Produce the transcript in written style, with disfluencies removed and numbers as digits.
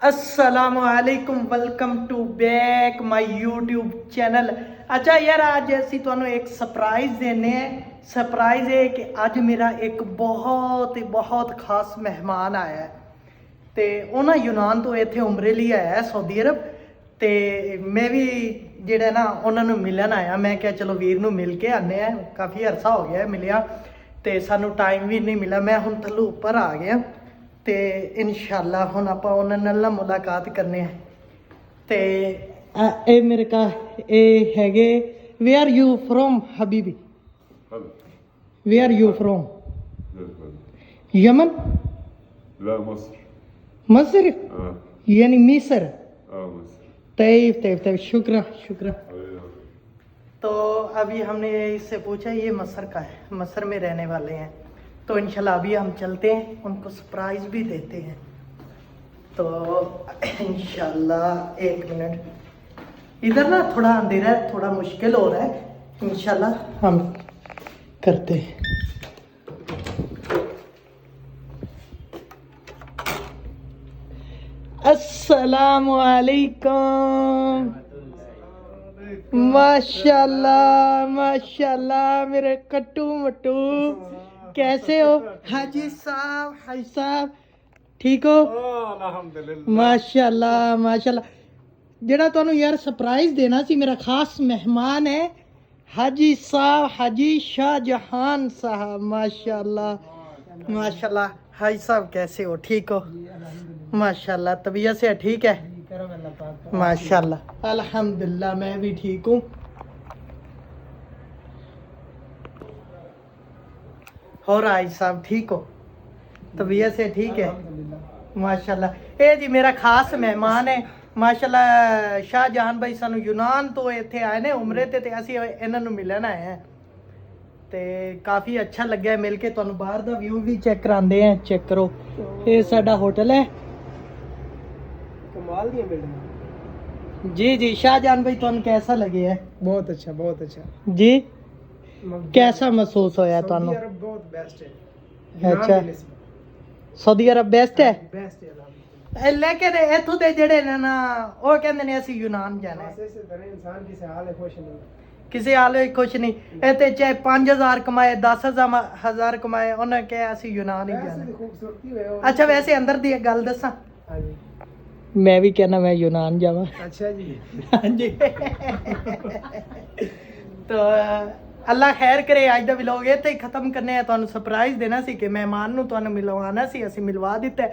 असलामुअलैकुम, welcome to back my YouTube channel. अच्छा यार, आज ਅਸੀਂ ਤੁਹਾਨੂੰ ਇੱਕ ਸਰਪ੍ਰਾਈਜ਼ ਦੇਣੇ ਹੈ। ਸਰਪ੍ਰਾਈਜ਼ ਹੈ ਕਿ ਅੱਜ ਮੇਰਾ ਇੱਕ ਬਹੁਤ ਖਾਸ ਮਹਿਮਾਨ ਆਇਆ ਹੈ ਤੇ ਉਹਨਾਂ ਯੂਨਾਨ ਤੋਂ ਇੱਥੇ ਉਮਰੇ ਲਈ ਆਇਆ ਹੈ, ਸਾਊਦੀ ਅਰਬ। ਤੇ ਮੈਂ ਵੀ ਜਿਹੜਾ ਨਾ ਉਹਨਾਂ ਨੂੰ ਮਿਲਣ ਆਇਆ। ਮੈਂ ਕਿਹਾ ਚਲੋ ਵੀਰ ਨੂੰ ਮਿਲ ਕੇ ਆਨੇ ਆ, ਕਾਫੀ ਅਰਸਾ ਹੋ ਗਿਆ ਮਿਲਿਆ ਤੇ ਸਾਨੂੰ ਟਾਈਮ ਵੀ ਨਹੀਂ ਮਿਲਿਆ। ਮੈਂ ਹੁਣ ਥੱਲੋਂ ਉੱਪਰ ਆ ਗਿਆ ਤੇ ਇਨਸ਼ਾਅੱਲਾ ਹੁਣ ਆਪਾਂ ਉਹਨਾਂ ਨਾਲ ਮੁਲਾਕਾਤ ਕਰਨੇ ਆ। ਤੇ ਇਹ ਮੇਰੇ ਕਾ ਇਹ ਹੈਗੇ, ਵੇ ਆਰ ਯੂ ਫਰੋਮ ਹਬੀਬੀ? Where are you from? Yemen? لا مصر. مصر؟ यानी मिस्र? مصر. طيب शुक्र। तो अभी हमने इससे पूछा, ये मस्र का है, मस्र में रहने वाले हैं। तो इंशाल्लाह अभी हम चलते हैं, उनको सरप्राइज भी देते हैं। तो इंशाल्लाह एक मिनट, इधर ना थोड़ा अंधेरा है, थोड़ा मुश्किल हो रहा है। इंशाल्लाह हम करते हैं। अस्सलामु अलैकुम। माशाल्लाह मेरे कट्टू मट्टू, कैसे हो हाजी साहब? ठीक हो? माशाल्लाह। ਜਿਹੜਾ ਤੁਹਾਨੂੰ ਯਾਰ ਸਰਪ੍ਰਾਈਜ਼ ਦੇਣਾ ਸੀ, ਮੇਰਾ ਖਾਸ ਮਹਿਮਾਨ ਹੈ हाजी साहब, हाजी शाहजहान साहब। माशाल्लाह। हाजी साहब कैसे हो? ठीक हो? माशाल्लाह। तबीयत से ठीक है? माशाल्लाह अल्हम्दुलिल्लाह, मैं भी ठीक हूँ। और हाजी साहब ठीक हो? तबीयत से ठीक है? माशाल्लाह। ये जी मेरा खास मेहमान है माशाल्लाह, शाहजहान भाई सानू यूनान तो इत्थे आए ने उमरे ते ਅਸੀਂ ਇਹਨਾਂ ਨੂੰ ਮਿਲਣ ਆਏ ਹਾਂ ਤੇ ਕਾਫੀ ਅੱਛਾ ਲੱਗਿਆ ਮਿਲ ਕੇ। ਤੁਹਾਨੂੰ ਬਾਹਰ ਦਾ ਵਿਊ ਵੀ ਚੈੱਕ ਕਰਾਉਂਦੇ ਆ, ਚੈੱਕ ਕਰੋ। ਇਹ ਸਾਡਾ ਹੋਟਲ ਹੈ, कमाल दी बिल्डिंग। जी शाहजहान भाई, ਤੁਹਾਨੂੰ कैसा लगे है? बहुत अच्छा जी। कैसा महसूस होया ਤੁਹਾਨੂੰ? सऊदी अरब बहुत बेस्ट है। अच्छा, सऊदी अरब बेस्ट है? बेस्ट है। लेकिन इथों ਦੇ ਜਿਹੜੇ ਨੇ ਨਾ, ਉਹ ਕਹਿੰਦੇ ਨੇ ਅਸੀਂ ਯੂਨਾਨ ਜਾਣਾ ਹੈ। ऐसे तरह इंसान किसी हाल में खुश नहीं। ਕਿਸੇ ਹਾਲ ਵਿੱਚ ਕੁਛ ਨਹੀਂ। ਇਹ ਤੇ ਚਾਹੇ 5000 ਕਮਾਏ, 10000 ਕਮਾਏ, ਉਹਨੇ ਕਿਹਾ ਅਸੀਂ ਯੂਨਾਨ ਹੀ ਜਾਣਾ ਹੈ। खूबसूरती है। ਅੱਛਾ, ਵੈਸੇ ਅੰਦਰ ਦੀ ਇੱਕ ਗੱਲ ਦੱਸਾਂ, हाँ जी। ਮੈਂ ਵੀ ਕਹਿਣਾ ਮੈਂ ਯੂਨਾਨ ਜਾਵਾਂ। अच्छा जी। ਹਾਂਜੀ। ਤੋ ਅੱਲਾ ਖੈਰ ਕਰੇ। ਅੱਜ ਦਾ ਵਲੌਗ ਇੱਥੇ ਹੀ ਖਤਮ ਕਰਨੇ ਆ। ਤੁਹਾਨੂੰ ਸਰਪ੍ਰਾਈਜ਼ ਦੇਣਾ ਸੀ ਕਿ ਮਹਿਮਾਨ ਨੂੰ ਤੁਹਾਨੂੰ ਮਿਲਵਾਉਣਾ ਸੀ, ਅਸੀਂ ਮਿਲਵਾ ਦਿੱਤਾ।